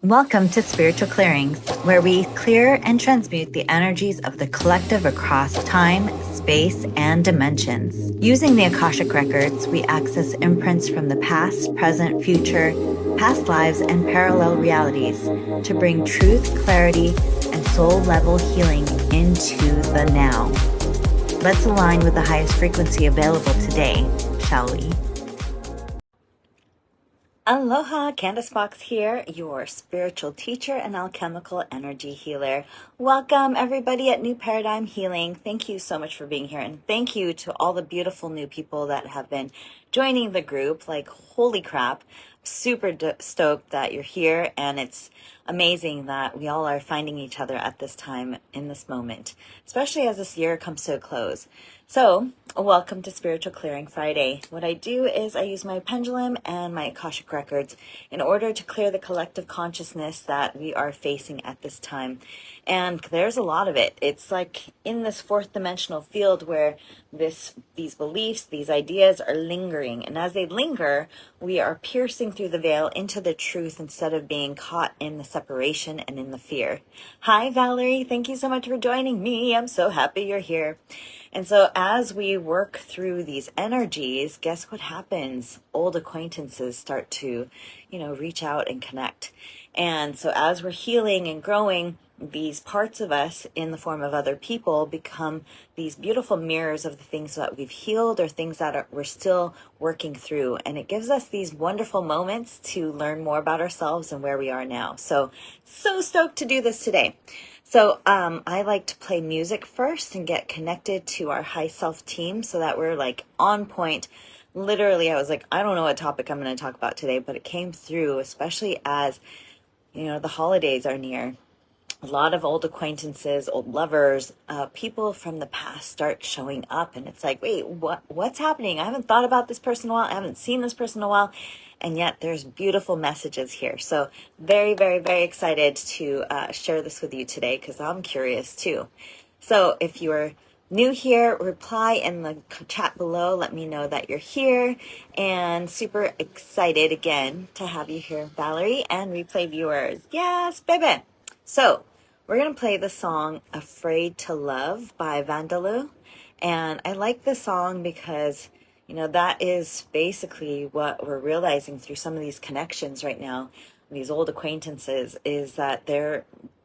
Welcome to Spiritual Clearings, where we clear and transmute the energies of the collective across time, space, and dimensions. Using the Akashic Records, we access imprints from the past, present, future, past lives, and parallel realities to bring truth, clarity, and soul-level healing into the now. Let's align with the highest frequency available today, shall we? Aloha, Candace Fox here, your spiritual teacher and alchemical energy healer. Welcome everybody at New Paradigm Healing. Thank you so much for being here, and thank you to all the beautiful new people that have been joining the group. Like, holy crap, super stoked that you're here, and it's amazing that we all are finding each other at this time in this moment, especially as this year comes to a close. So, welcome to Spiritual Clearing Friday. What I do is I use my pendulum and my Akashic Records in order to clear the collective consciousness that we are facing at this time. And there's a lot of it. It's like in this fourth dimensional field where these beliefs, these ideas are lingering. And as they linger, we are piercing through the veil into the truth instead of being caught in the separation and in the fear. Hi, Valerie. Thank you so much for joining me. I'm so happy you're here. And so as we work through these energies, guess what happens? Old acquaintances start to, reach out and connect. And so as we're healing and growing, these parts of us in the form of other people become these beautiful mirrors of the things that we've healed or things that we're still working through. And it gives us these wonderful moments to learn more about ourselves and where we are now. So stoked to do this today. So I like to play music first and get connected to our high self team so that we're like on point. Literally, I was like, I don't know what topic I'm going to talk about today, but it came through, especially as, the holidays are near. A lot of old acquaintances, old lovers, people from the past start showing up, and it's like, wait, what's happening? I haven't thought about this person in a while. I haven't seen this person in a while, and yet there's beautiful messages here. So very, very, very excited to share this with you today because I'm curious too. So if you're new here, reply in the chat below. Let me know that you're here, and super excited again to have you here, Valerie, and replay viewers. Yes, baby. So we're going to play the song Afraid to Love by Vandaloo. And I like this song because, that is basically what we're realizing through some of these connections right now, these old acquaintances, is that there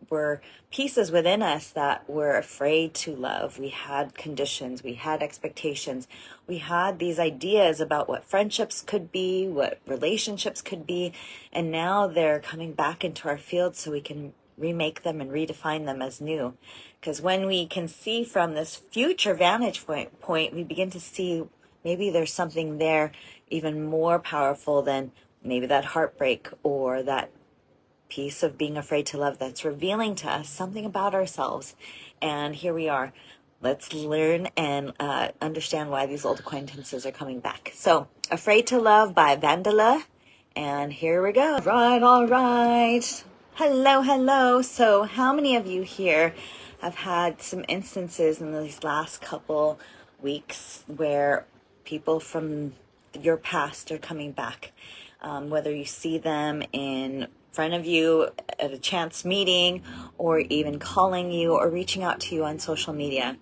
were pieces within us that were afraid to love. We had conditions, we had expectations, we had these ideas about what friendships could be, what relationships could be, and now they're coming back into our field so we can remake them and redefine them as new. Because when we can see from this future vantage point, we begin to see maybe there's something there even more powerful than maybe that heartbreak or that piece of being afraid to love that's revealing to us something about ourselves. And here we are. Let's learn and understand why these old acquaintances are coming back. So, Afraid to Love by Vandala. And here we go. All right. Hello. So how many of you here have had some instances in these last couple weeks where people from your past are coming back? Whether you see them in front of you at a chance meeting or even calling you or reaching out to you on social media.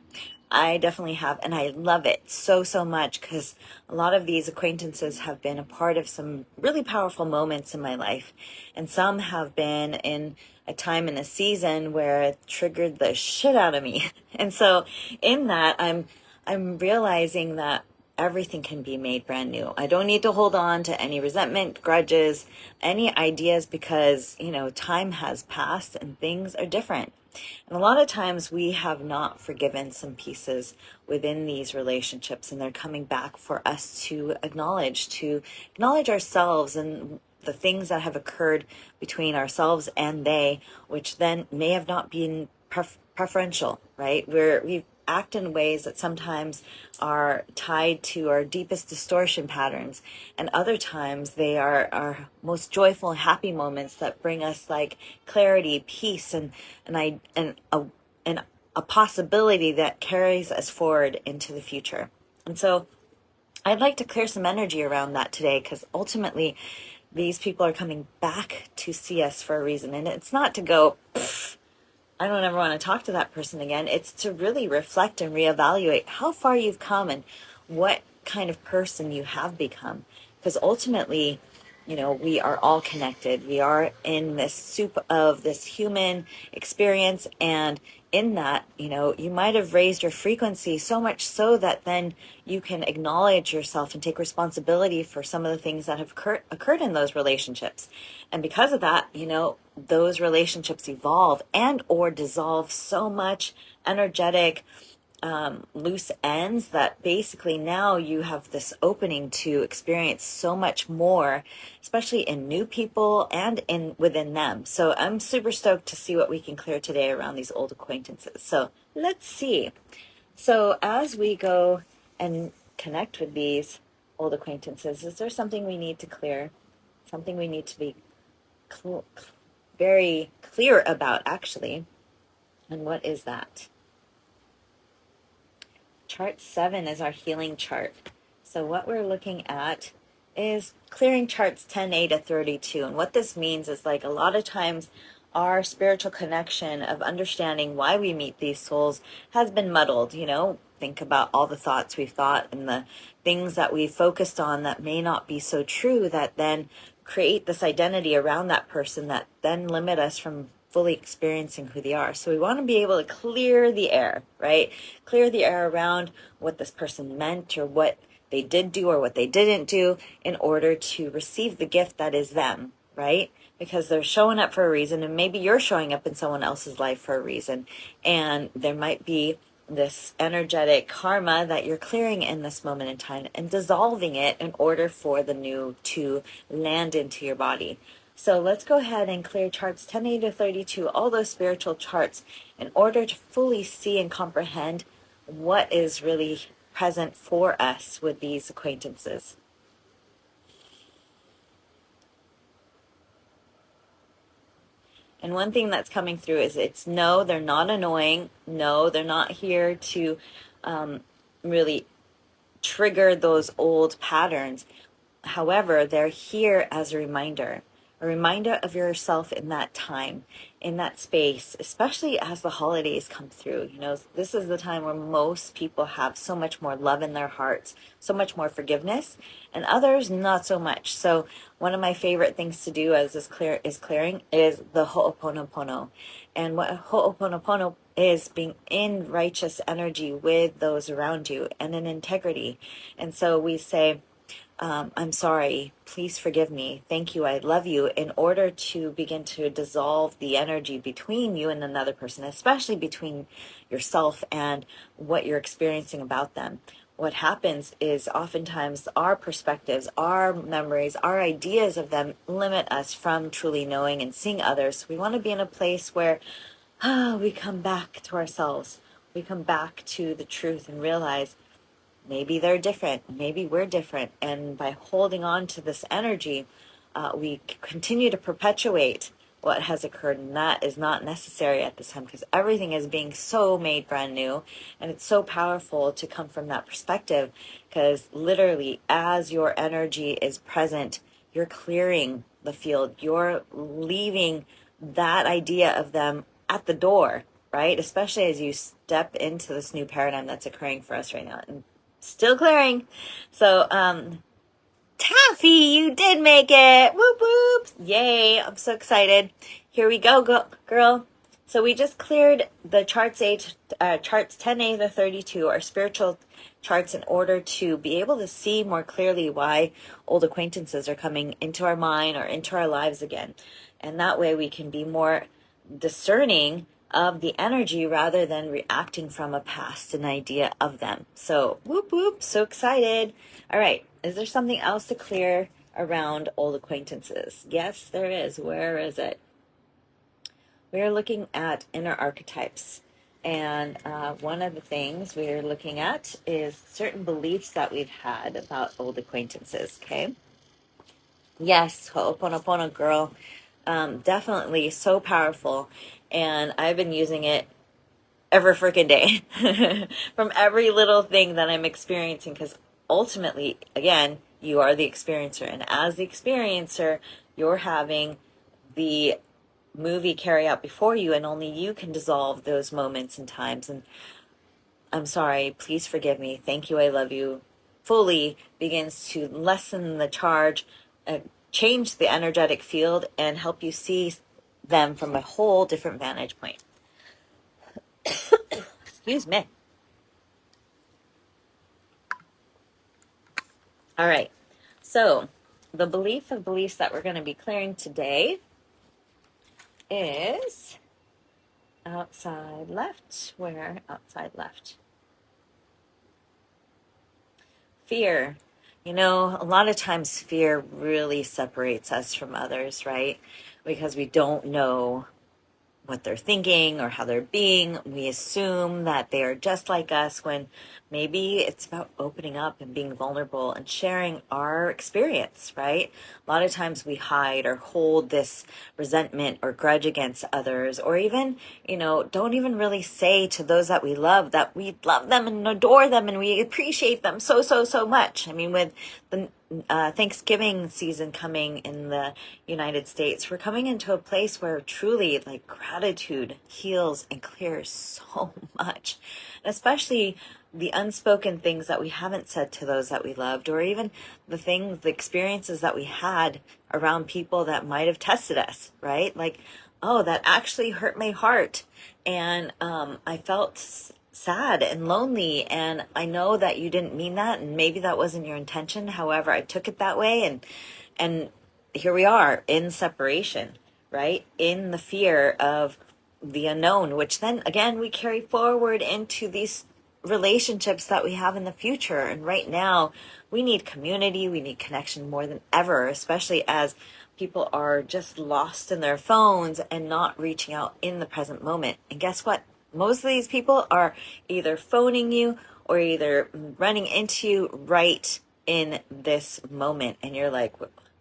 I definitely have, and I love it so much because a lot of these acquaintances have been a part of some really powerful moments in my life, and some have been in a time in a season where it triggered the shit out of me. And so in that, I'm realizing that everything can be made brand new. I don't need to hold on to any resentment, grudges, any ideas because, time has passed and things are different. And a lot of times we have not forgiven some pieces within these relationships, and they're coming back for us to acknowledge ourselves and the things that have occurred between ourselves and they, which then may have not been preferential, right? We act in ways that sometimes are tied to our deepest distortion patterns, and other times they are our most joyful and happy moments that bring us like clarity, peace, and a possibility that carries us forward into the future. And so I'd like to clear some energy around that today, because ultimately these people are coming back to see us for a reason. And it's not to go, I don't ever want to talk to that person again. It's to really reflect and reevaluate how far you've come and what kind of person you have become. Because ultimately, we are all connected. We are in this soup of this human experience. And in that, you might have raised your frequency so much so that then you can acknowledge yourself and take responsibility for some of the things that have occurred in those relationships. And because of that, those relationships evolve and or dissolve so much energetic loose ends that basically now you have this opening to experience so much more, especially in new people and within them. So I'm super stoked to see what we can clear today around these old acquaintances. So let's see. So as we go and connect with these old acquaintances, is there something we need to clear? Something we need to be very clear about, actually. And what is that? Chart 7 is our healing chart. So what we're looking at is clearing charts 10A to 32. And what this means is, like, a lot of times our spiritual connection of understanding why we meet these souls has been muddled. Think about all the thoughts we've thought and the things that we focused on that may not be so true, that then create this identity around that person that then limit us from fully experiencing who they are. So we want to be able to clear the air, right? Clear the air around what this person meant or what they did do or what they didn't do in order to receive the gift that is them, right? Because they're showing up for a reason, and maybe you're showing up in someone else's life for a reason. And there might be this energetic karma that you're clearing in this moment in time and dissolving it in order for the new to land into your body. So let's go ahead and clear charts 10A to 32, all those spiritual charts, in order to fully see and comprehend what is really present for us with these acquaintances. And one thing that's coming through is no, they're not annoying. No, they're not here to really trigger those old patterns. However, they're here as a reminder of yourself in that time, in that space, especially as the holidays come through. This is the time where most people have so much more love in their hearts, so much more forgiveness, and others not so much. So one of my favorite things to do as this clearing is the Ho'oponopono. And what Ho'oponopono is being in righteous energy with those around you and in integrity. And so we say, I'm sorry, please forgive me, thank you, I love you, in order to begin to dissolve the energy between you and another person, especially between yourself and what you're experiencing about them. What happens is oftentimes our perspectives, our memories, our ideas of them limit us from truly knowing and seeing others. We want to be in a place where we come back to ourselves. We come back to the truth and realize maybe they're different, maybe we're different. And by holding on to this energy, we continue to perpetuate what has occurred. And that is not necessary at this time, because everything is being so made brand new. And it's so powerful to come from that perspective, because literally as your energy is present, you're clearing the field. You're leaving that idea of them at the door, right? Especially as you step into this new paradigm that's occurring for us right now. And still clearing. So, Taffy, you did make it. Whoop whoop. Yay. I'm so excited. Here we go, girl. So we just cleared the charts 10A to 32, our spiritual charts, in order to be able to see more clearly why old acquaintances are coming into our mind or into our lives again. And that way we can be more discerning of the energy rather than reacting from a past an idea of them. So whoop whoop, so excited. All right, is there something else to clear around old acquaintances? Yes, there is. Where is it? We're looking at inner archetypes. And one of the things we're looking at is certain beliefs that we've had about old acquaintances, okay? Yes, Ho'oponopono, girl. Definitely so powerful. And I've been using it every freaking day from every little thing that I'm experiencing, because ultimately, again, You are the experiencer. And as the experiencer, you're having the movie carry out before you, and only you can dissolve those moments and times. And I'm sorry, please forgive me, thank you, I love you, fully begins to lessen the charge, change the energetic field, and help you see them from a whole different vantage point. Excuse me. All right. So the belief of beliefs that we're going to be clearing today is outside left. Where? Outside left. Fear. You know, a lot of times fear really separates us from others, right? Because we don't know what they're thinking or how they're being. We assume that they are just like us, when maybe it's about opening up and being vulnerable and sharing our experience, right? A lot of times we hide or hold this resentment or grudge against others, or even, don't even really say to those that we love them and adore them and we appreciate them so much. I mean, with the Thanksgiving season coming in the United States, we're coming into a place where truly, like, gratitude heals and clears so much, and especially the unspoken things that we haven't said to those that we loved, or even the experiences that we had around people that might have tested us, right? Like, oh, that actually hurt my heart, and I felt sad and lonely, and I know that you didn't mean that, and maybe that wasn't your intention. However, I took it that way, and here we are in separation, right? In the fear of the unknown, which then again we carry forward into these relationships that we have in the future. And right now we need community, we need connection more than ever, especially as people are just lost in their phones and not reaching out in the present moment. And guess what? Most of these people are either phoning you or either running into you right in this moment. And you're like,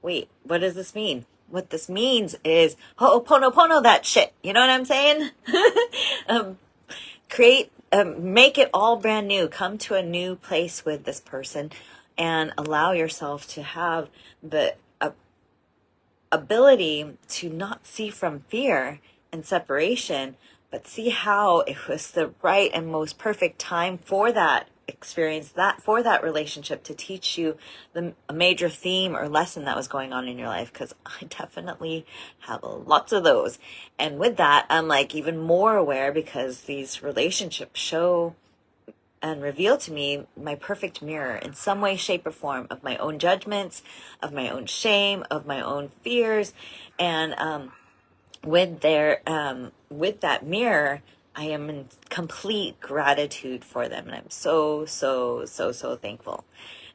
wait, what does this mean? What this means is ho'oponopono that shit. You know what I'm saying? Make it all brand new. Come to a new place with this person and allow yourself to have the ability to not see from fear and separation, but see how it was the right and most perfect time for that experience, for that relationship, to teach you a major theme or lesson that was going on in your life. Because I definitely have lots of those. And with that, I'm like even more aware, because these relationships show and reveal to me my perfect mirror in some way, shape, or form of my own judgments, of my own shame, of my own fears. And with that mirror, I am in complete gratitude for them, and I'm so thankful.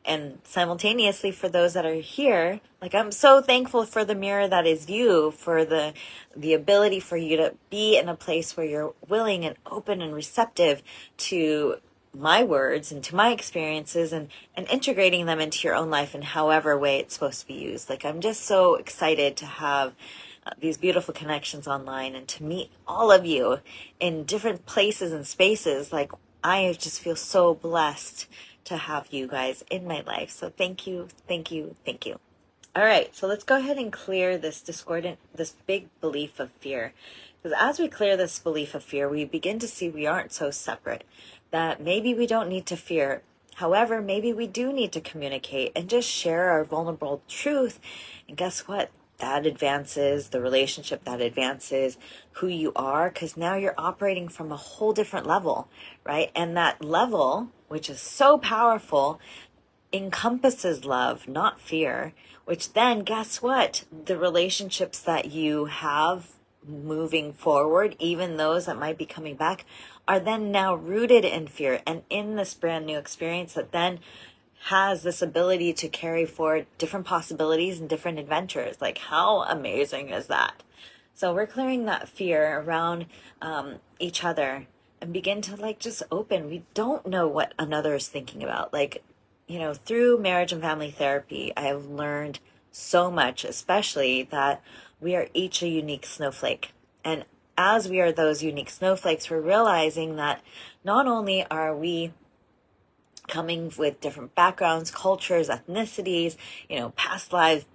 And simultaneously, for those that are here, like, I'm so thankful for the mirror that is you, for the ability for you to be in a place where you're willing and open and receptive to my words and to my experiences, and integrating them into your own life in however way it's supposed to be used. Like, I'm just so excited to have these beautiful connections online and to meet all of you in different places and spaces. Like, I just feel so blessed to have you guys in my life. So thank you. All right, so let's go ahead and clear this big belief of fear. Because as we clear this belief of fear, we begin to see we aren't so separate, that maybe we don't need to fear. However, maybe we do need to communicate and just share our vulnerable truth. And guess what? That advances the relationship, that advances who you are, because now you're operating from a whole different level, right? And that level, which is so powerful, encompasses love, not fear, which then, guess what? The relationships that you have moving forward, even those that might be coming back, are then now rooted in fear and in this brand new experience that then has this ability to carry forward different possibilities and different adventures. Like, how amazing is that? So we're clearing that fear around each other and begin to, like, just open. We don't know what another is thinking about. Like, through marriage and family therapy, I have learned so much, especially that we are each a unique snowflake. And as we are those unique snowflakes, we're realizing that not only are we coming with different backgrounds, cultures, ethnicities, past life,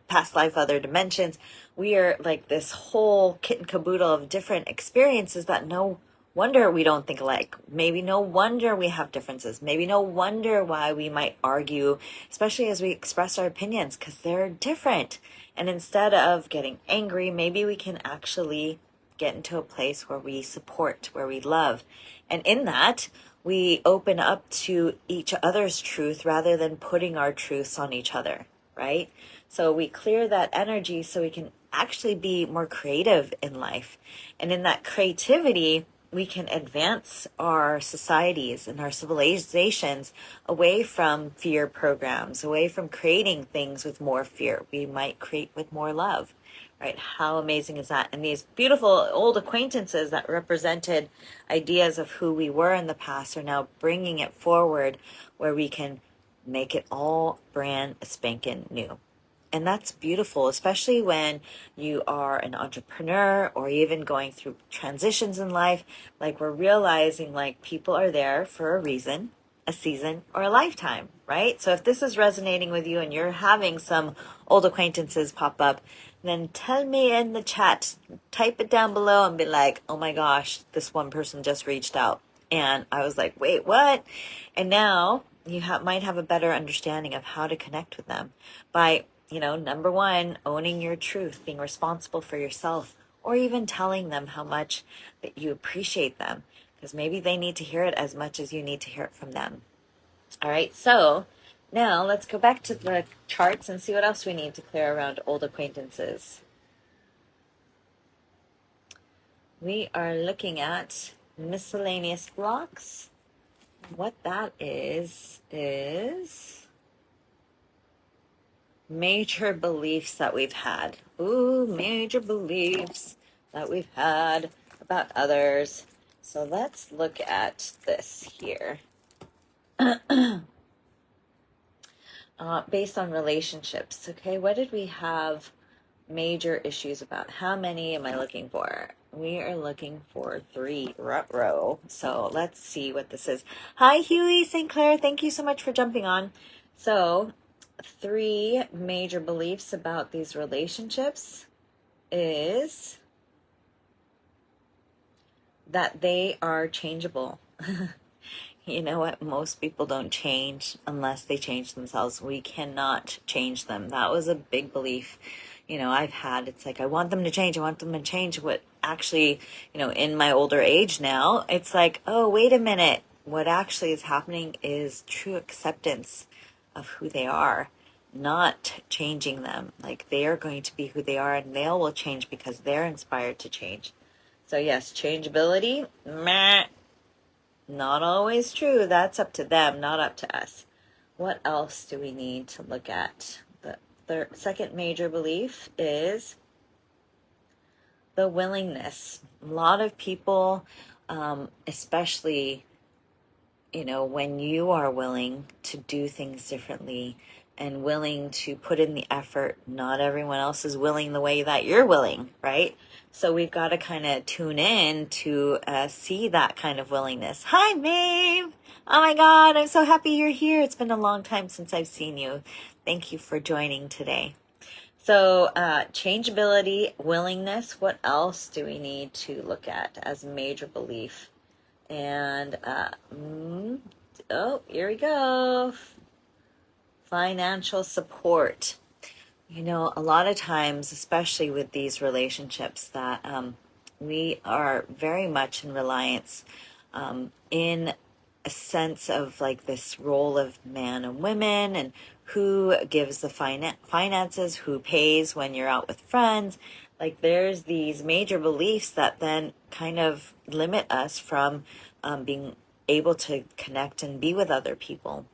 other dimensions. We are like this whole kit and caboodle of different experiences that no wonder we don't think alike. Maybe no wonder we have differences. Maybe no wonder why we might argue, especially as we express our opinions, because they're different. And instead of getting angry, maybe we can actually get into a place where we support, where we love. And in that, we open up to each other's truth rather than putting our truths on each other, right? So we clear that energy so we can actually be more creative in life. And in that creativity, we can advance our societies and our civilizations away from fear programs, away from creating things with more fear. We might create with more love, right? How amazing is that? And these beautiful old acquaintances that represented ideas of who we were in the past are now bringing it forward where we can make it all brand spanking new. And that's beautiful, especially when you are an entrepreneur or even going through transitions in life. Like, we're realizing like people are there for a reason, a season, or a lifetime, right? So if this is resonating with you and you're having some old acquaintances pop up, then tell me in the chat, type it down below and be like, oh my gosh, this one person just reached out. And I was like, wait, what? And now you might have a better understanding of how to connect with them by, number one, owning your truth, being responsible for yourself, or even telling them how much that you appreciate them, because maybe they need to hear it as much as you need to hear it from them. All right, so now let's go back to the charts and see what else we need to clear around old acquaintances. We are looking at miscellaneous blocks. What that is major beliefs that we've had. Ooh, major beliefs that we've had about others. So let's look at this here. Based on relationships, okay, what did we have major issues about? How many am I looking for? We are looking for 3. Ruh-roh. So let's see what this is. Hi, Huey St. Clair. Thank you so much for jumping on. So 3 major beliefs about these relationships is that they are changeable. You know what? Most people don't change unless they change themselves. We cannot change them. That was a big belief, I've had. It's like, I want them to change. I want them to change. What actually, in my older age now, it's like, oh, wait a minute. What actually is happening is true acceptance of who they are, not changing them. Like, they are going to be who they are, and they will change because they're inspired to change. So yes, changeability, meh. Not always true. That's up to them, not up to us. What else do we need to look at? The second major belief is the willingness. A lot of people, especially, when you are willing to do things differently and willing to put in the effort, not everyone else is willing the way that you're willing, right? So we've got to kind of tune in to see that kind of willingness. Hi, Maeve. Oh my God, I'm so happy you're here. It's been a long time since I've seen you. Thank you for joining today. So changeability, willingness, what else do we need to look at as a major belief? And, here we go. Financial support. A lot of times, especially with these relationships, that we are very much in reliance in a sense of like this role of man and women, and who gives the finances, who pays when you're out with friends. Like, there's these major beliefs that then kind of limit us from being able to connect and be with other people.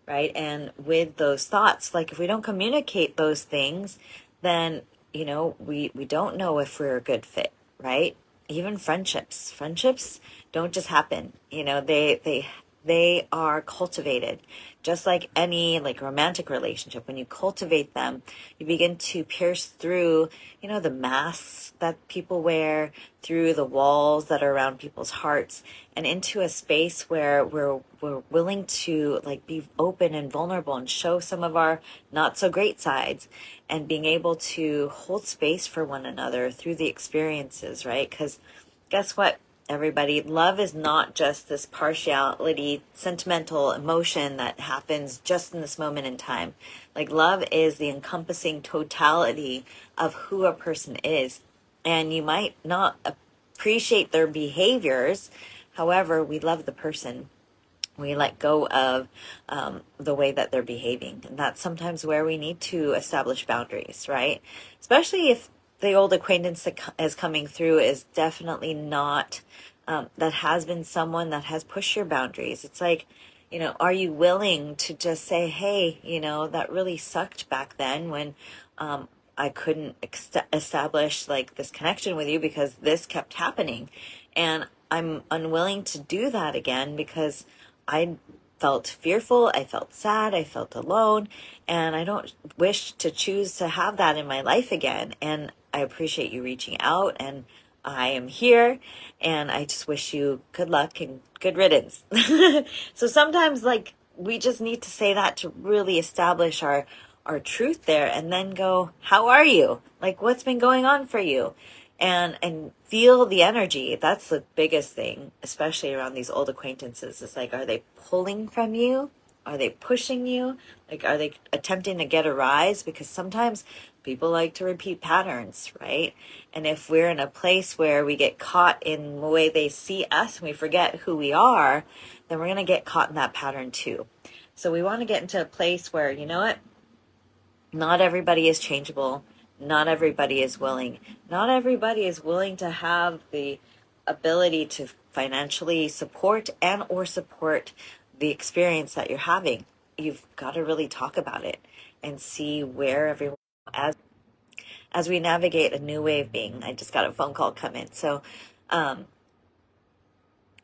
Right. And with those thoughts, like, if we don't communicate those things, then, we don't know if we're a good fit. Right. Even friendships don't just happen. They they are cultivated. Just like any like romantic relationship, when you cultivate them, you begin to pierce through, the masks that people wear, through the walls that are around people's hearts, and into a space where we're willing to like be open and vulnerable and show some of our not so great sides, and being able to hold space for one another through the experiences, right? Because guess what, everybody, love is not just this partiality, sentimental emotion that happens just in this moment in time. Like, love is the encompassing totality of who a person is. And you might not appreciate their behaviors. However, we love the person. We let go of the way that they're behaving. And that's sometimes where we need to establish boundaries, right? Especially if the old acquaintance that is coming through is definitely not, that has been someone that has pushed your boundaries. It's like, are you willing to just say, hey, that really sucked back then when I couldn't establish like this connection with you because this kept happening. And I'm unwilling to do that again because I felt fearful, I felt sad, I felt alone, and I don't wish to choose to have that in my life again. And I appreciate you reaching out, and I am here, and I just wish you good luck and good riddance. So sometimes like we just need to say that to really establish our truth there, and then go, how are you? Like, what's been going on for you? And feel the energy. That's the biggest thing, especially around these old acquaintances. It's like, are they pulling from you? Are they pushing you? Like, are they attempting to get a rise? Because sometimes people like to repeat patterns, right? And if we're in a place where we get caught in the way they see us and we forget who we are, then we're going to get caught in that pattern too. So we want to get into a place where, you know what? Not everybody is changeable. Not everybody is willing. Not everybody is willing to have the ability to financially support and or support the experience that you're having. You've got to really talk about it and see where everyone, as we navigate a new way of being. I just got a phone call come in. So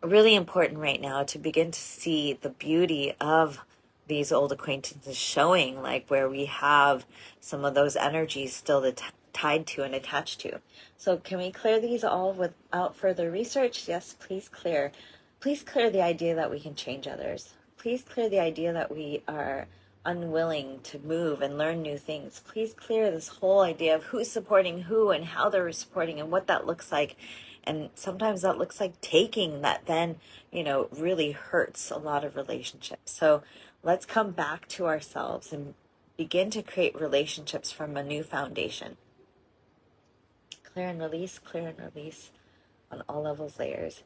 really important right now to begin to see the beauty of these old acquaintances showing, like where we have some of those energies still tied to and attached to. So can we clear these all without further research? Yes, please clear. Please clear the idea that we can change others. Please clear the idea that we are unwilling to move and learn new things. Please clear this whole idea of who's supporting who and how they're supporting and what that looks like. And sometimes that looks like taking, that then, really hurts a lot of relationships. So let's come back to ourselves and begin to create relationships from a new foundation. Clear and release on all levels, layers.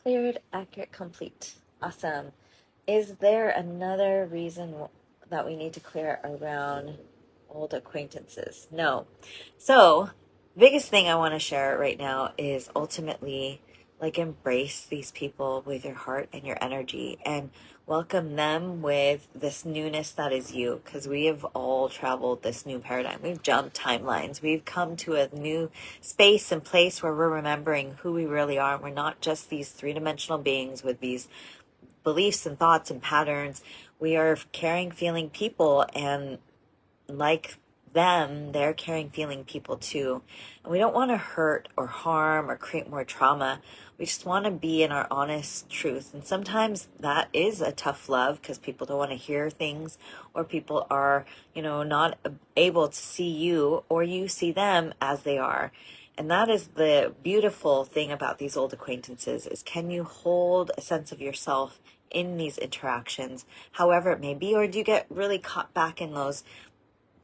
Cleared, accurate, complete. Awesome. Is there another reason that we need to clear around old acquaintances? No. So, biggest thing I want to share right now is ultimately like embrace these people with your heart and your energy and welcome them with this newness that is you, because we have all traveled this new paradigm. We've jumped timelines. We've come to a new space and place where we're remembering who we really are. We're not just these three-dimensional beings with these beliefs and thoughts and patterns. We are caring, feeling people, and like them, they're caring, feeling people too. And we don't want to hurt or harm or create more trauma. We just want to be in our honest truth. And sometimes that is a tough love because people don't want to hear things, or people are, not able to see you or you see them as they are. And that is the beautiful thing about these old acquaintances, is can you hold a sense of yourself in these interactions, however it may be, or do you get really caught back in those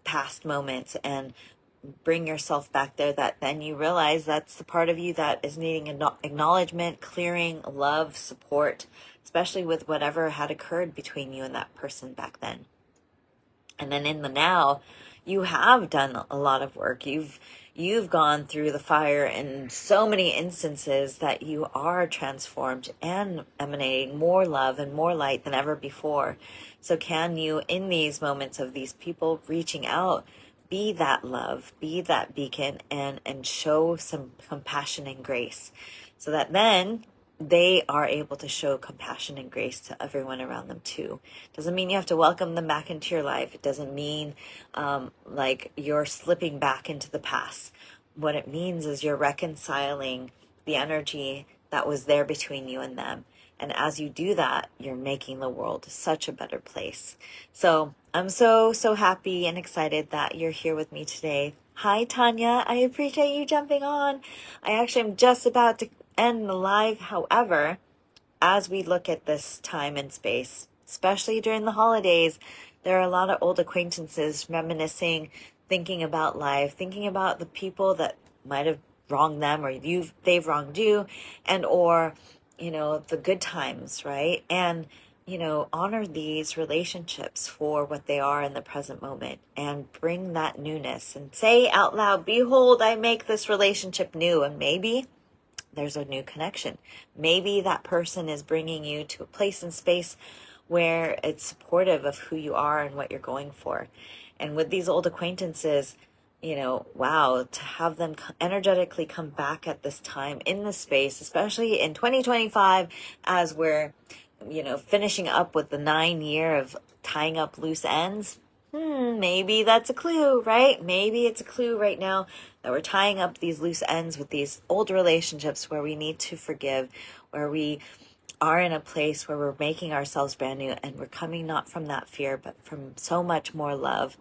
past moments and bring yourself back there, that then you realize that's the part of you that is needing acknowledgement, clearing, love, support, especially with whatever had occurred between you and that person back then. And then in the now, you have done a lot of work. You've gone through the fire in so many instances that you are transformed and emanating more love and more light than ever before. So can you, in these moments of these people reaching out, be that love, be that beacon, and show some compassion and grace, so that then they are able to show compassion and grace to everyone around them too. Doesn't mean you have to welcome them back into your life. It doesn't mean like you're slipping back into the past. What it means is you're reconciling the energy that was there between you and them. And as you do that, you're making the world such a better place. So I'm so happy and excited that you're here with me today. Hi, Tanya. I appreciate you jumping on. I actually am just about to end the live. However, as we look at this time and space, especially during the holidays, there are a lot of old acquaintances reminiscing, thinking about life, thinking about the people that might have wronged them, or they've wronged you, and or the good times, right? And honor these relationships for what they are in the present moment, and bring that newness and say out loud, behold, I make this relationship new. And maybe there's a new connection. Maybe that person is bringing you to a place and space where it's supportive of who you are and what you're going for. And with these old acquaintances, wow, to have them energetically come back at this time in the space, especially in 2025, as we're, finishing up with the 9 year of tying up loose ends. Maybe that's a clue, right? Maybe it's a clue right now that we're tying up these loose ends with these old relationships where we need to forgive, where we are in a place where we're making ourselves brand new, and we're coming not from that fear, but from so much more love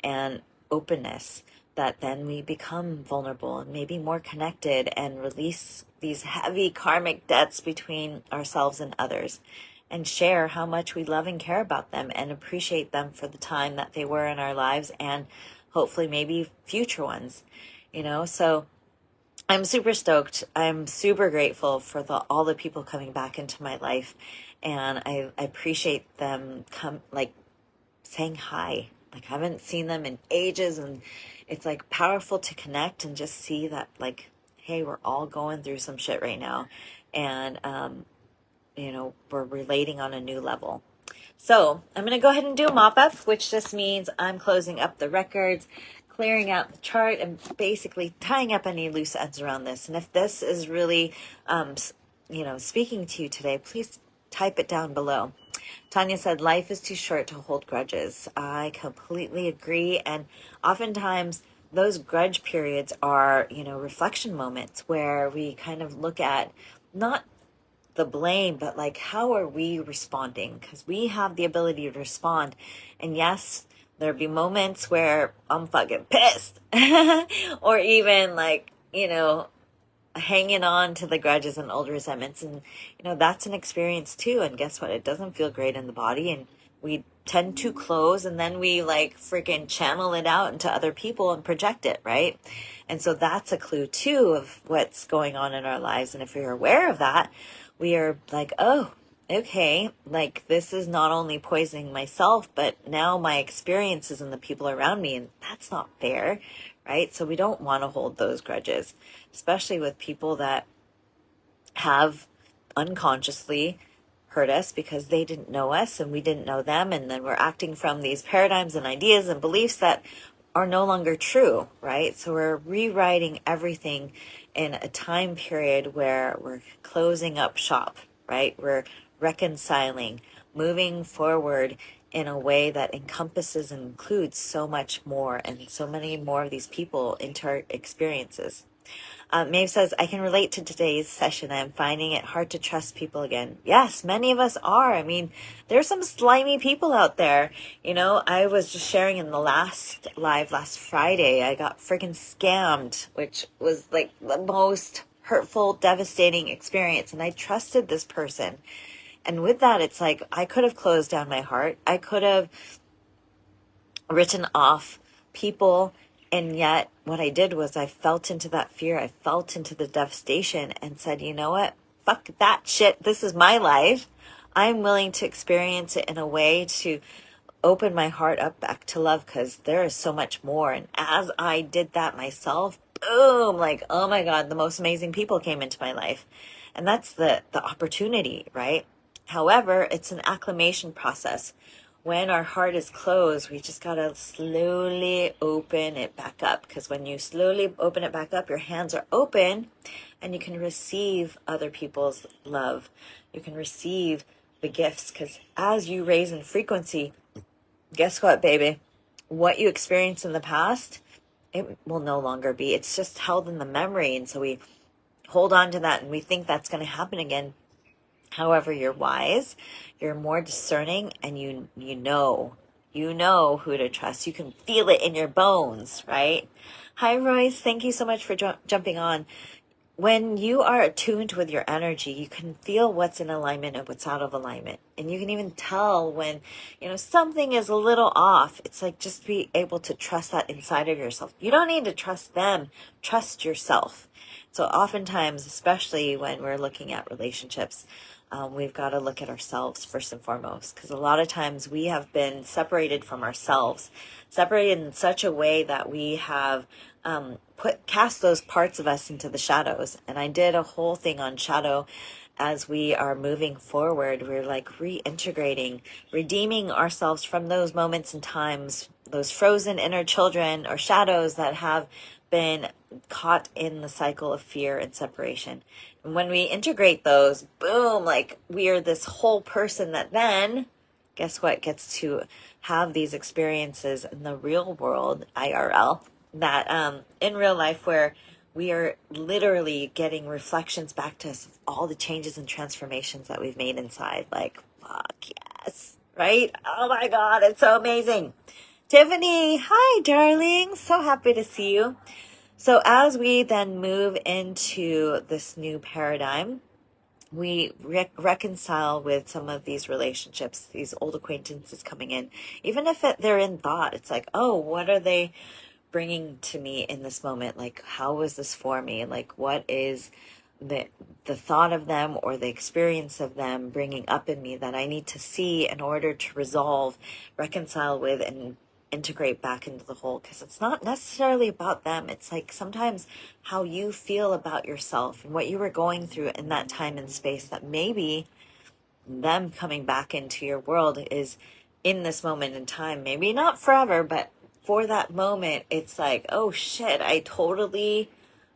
and openness, that then we become vulnerable and maybe more connected, and release these heavy karmic debts between ourselves and others, and share how much we love and care about them and appreciate them for the time that they were in our lives, and hopefully maybe future ones, so I'm super stoked. I'm super grateful for all the people coming back into my life, and I appreciate them saying hi. Like, I haven't seen them in ages, and it's like powerful to connect and just see that, like, hey, we're all going through some shit right now, and we're relating on a new level. So I'm going to go ahead and do a mop up, which just means I'm closing up the records, clearing out the chart, and basically tying up any loose ends around this. And if this is really, speaking to you today, please type it down below. Tanya said, life is too short to hold grudges. I completely agree. And oftentimes those grudge periods are, reflection moments where we kind of look at not the blame, but like, how are we responding? Because we have the ability to respond. And yes, there'll be moments where I'm fucking pissed or even like, hanging on to the grudges and old resentments. And, that's an experience too. And guess what? It doesn't feel great in the body. And we tend to close, and then we like freaking channel it out into other people and project it, right? And so that's a clue too of what's going on in our lives. And if we're aware of that, we are like, oh, okay, like this is not only poisoning myself, but now my experiences and the people around me, and that's not fair, right? So we don't want to hold those grudges, especially with people that have unconsciously hurt us because they didn't know us and we didn't know them, and then we're acting from these paradigms and ideas and beliefs that are no longer true, right? So we're rewriting everything in a time period where we're closing up shop, right? We're reconciling, moving forward in a way that encompasses and includes so much more, and so many more of these people into our experiences. Maeve says, I can relate to today's session. I'm finding it hard to trust people again. Yes, many of us are. I mean, there's some slimy people out there. I was just sharing in the last live last Friday, I got freaking scammed, which was like the most hurtful, devastating experience. And I trusted this person. And with that, it's like, I could have closed down my heart. I could have written off people. And yet what I did was I felt into that fear. I felt into the devastation and said, you know what? Fuck that shit. This is my life. I'm willing to experience it in a way to open my heart up back to love, because there is so much more. And as I did that myself, boom, like, oh my God, the most amazing people came into my life. And that's the opportunity, right? However, it's an acclimation process when our heart is closed, we just gotta slowly open it back up. Because when you slowly open it back up, your hands are open and you can receive other people's love. You can receive the gifts, because as you raise in frequency, guess what, baby? What you experienced in the past, it will no longer be. It's just held in the memory. And so we hold on to that and we think that's going to happen again. However, you're wise, you're more discerning, and you know who to trust. You can feel it in your bones, right? Hi, Royce. Thank you so much for jumping on. When you are attuned with your energy, you can feel what's in alignment and what's out of alignment. And you can even tell when, something is a little off. It's like, just be able to trust that inside of yourself. You don't need to trust them, trust yourself. So oftentimes, especially when we're looking at relationships, we've got to look at ourselves first and foremost, because a lot of times we have been separated from ourselves, separated in such a way that we have cast those parts of us into the shadows. And I did a whole thing on shadow. As we are moving forward, we're like reintegrating, redeeming ourselves from those moments and times, those frozen inner children or shadows that have been caught in the cycle of fear and separation. And when we integrate those, boom, like we are this whole person that then, guess what, gets to have these experiences in the real world, IRL, that in real life, where we are literally getting reflections back to us of all the changes and transformations that we've made inside. Like, fuck yes, right? Oh my God, it's so amazing. Tiffany, hi, darling. So happy to see you. So as we then move into this new paradigm, we reconcile with some of these relationships, these old acquaintances coming in. Even if they're in thought, it's like, oh, what are they bringing to me in this moment? Like, how was this for me? Like, what is the thought of them or the experience of them bringing up in me that I need to see in order to resolve, reconcile with, and integrate back into the whole? Because it's not necessarily about them. It's like sometimes how you feel about yourself and what you were going through in that time and space, that maybe them coming back into your world is in this moment in time, maybe not forever, but for that moment, it's like, oh shit, I totally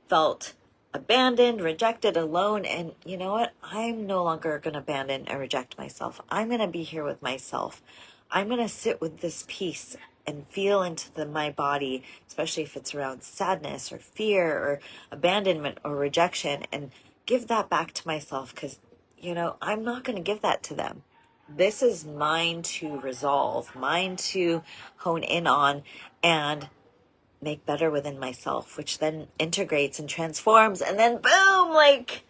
felt abandoned, rejected, alone. And you know what? I'm no longer going to abandon and reject myself. I'm going to be here with myself. I'm going to sit with this peace and feel into my body, especially if it's around sadness or fear or abandonment or rejection, and give that back to myself, because, I'm not going to give that to them. This is mine to resolve, mine to hone in on and make better within myself, which then integrates and transforms. And then boom, like,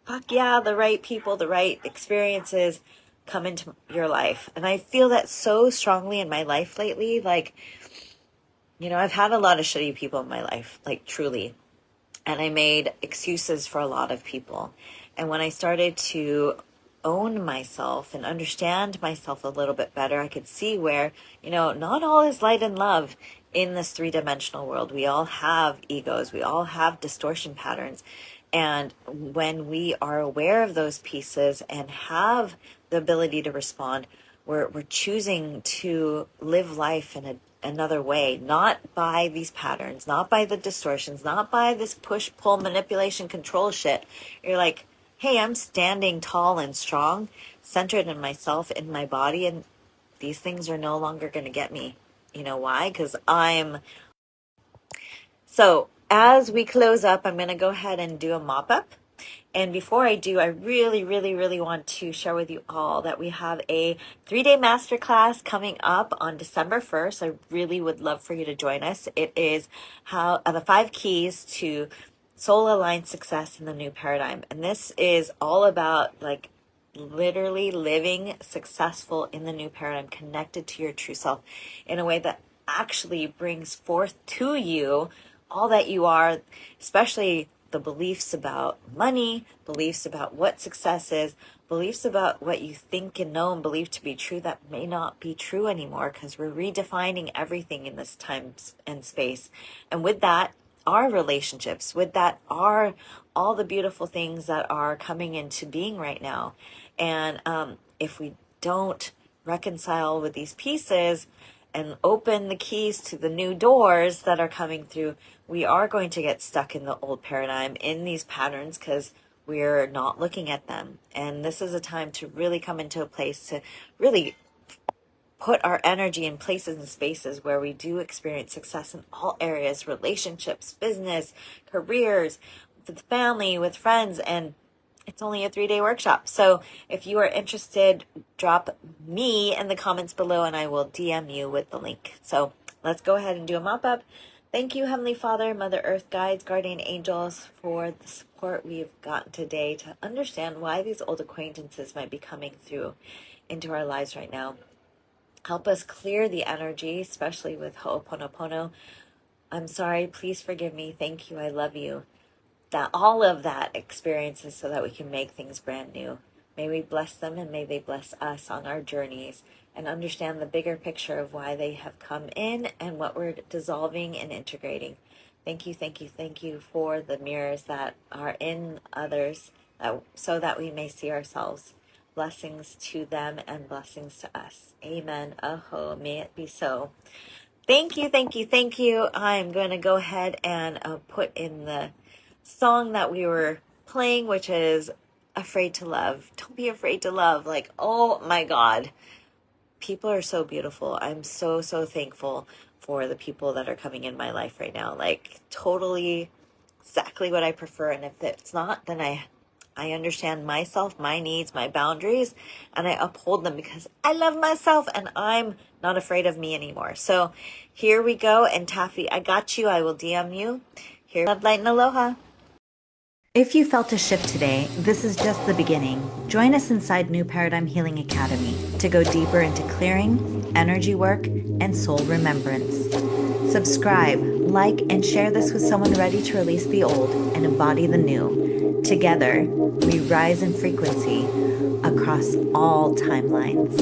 fuck yeah, the right people, the right experiences come into your life. And I feel that so strongly in my life lately. Like, I've had a lot of shitty people in my life, like truly. And I made excuses for a lot of people. And when I started to own myself and understand myself a little bit better, I could see where, not all is light and love in this three-dimensional world. We all have egos. We all have distortion patterns. And when we are aware of those pieces and have the ability to respond, we're choosing to live life in another way, not by these patterns, not by the distortions, not by this push, pull, manipulation, control shit. You're like, hey, I'm standing tall and strong, centered in myself, in my body, and these things are no longer going to get me. You know why? Because So as we close up, I'm going to go ahead and do a mop up. And before I do, I really, really, really want to share with you all that we have a 3-day masterclass coming up on December 1st. I really would love for you to join us. It is the 5 keys to soul aligned success in the new paradigm. And this is all about like literally living successful in the new paradigm, connected to your true self in a way that actually brings forth to you all that you are, especially the beliefs about money, beliefs about what success is, beliefs about what you think and know and believe to be true that may not be true anymore, because we're redefining everything in this time and space. And with that, our relationships, with that are all the beautiful things that are coming into being right now. And if we don't reconcile with these pieces and open the keys to the new doors that are coming through, we are going to get stuck in the old paradigm, in these patterns, because we're not looking at them. And this is a time to really come into a place to really put our energy in places and spaces where we do experience success in all areas: relationships, business, careers, with family, with friends. And it's only a 3-day workshop. So if you are interested, drop me in the comments below and I will DM you with the link. So let's go ahead and do a mop-up. Thank you, Heavenly Father, Mother Earth, guides, guardian angels, for the support we've gotten today to understand why these old acquaintances might be coming through into our lives right now. Help us clear the energy, especially with Ho'oponopono. I'm sorry, please forgive me. Thank you, I love you. That all of that experiences so that we can make things brand new. May we bless them and may they bless us on our journeys and understand the bigger picture of why they have come in and what we're dissolving and integrating. Thank you, thank you, thank you for the mirrors that are in others, so that we may see ourselves. Blessings to them and blessings to us. Amen. Aho, may it be so. Thank you, thank you, thank you. I'm going to go ahead and put in the song that we were playing, which is Afraid to Love. Don't be afraid to love. Like, oh my God, people are so beautiful. I'm so thankful for the people that are coming in my life right now. Like, totally exactly what I prefer. And if it's not, then I understand myself, my needs, my boundaries, and I uphold them because I love myself and I'm not afraid of me anymore. So here we go. And Taffy, I got you. I will DM you. Here, love, light, and aloha. If you felt a shift today, this is just the beginning. Join us inside New Paradigm Healing Academy to go deeper into clearing, energy work, and soul remembrance. Subscribe, like, and share this with someone ready to release the old and embody the new. Together, we rise in frequency across all timelines.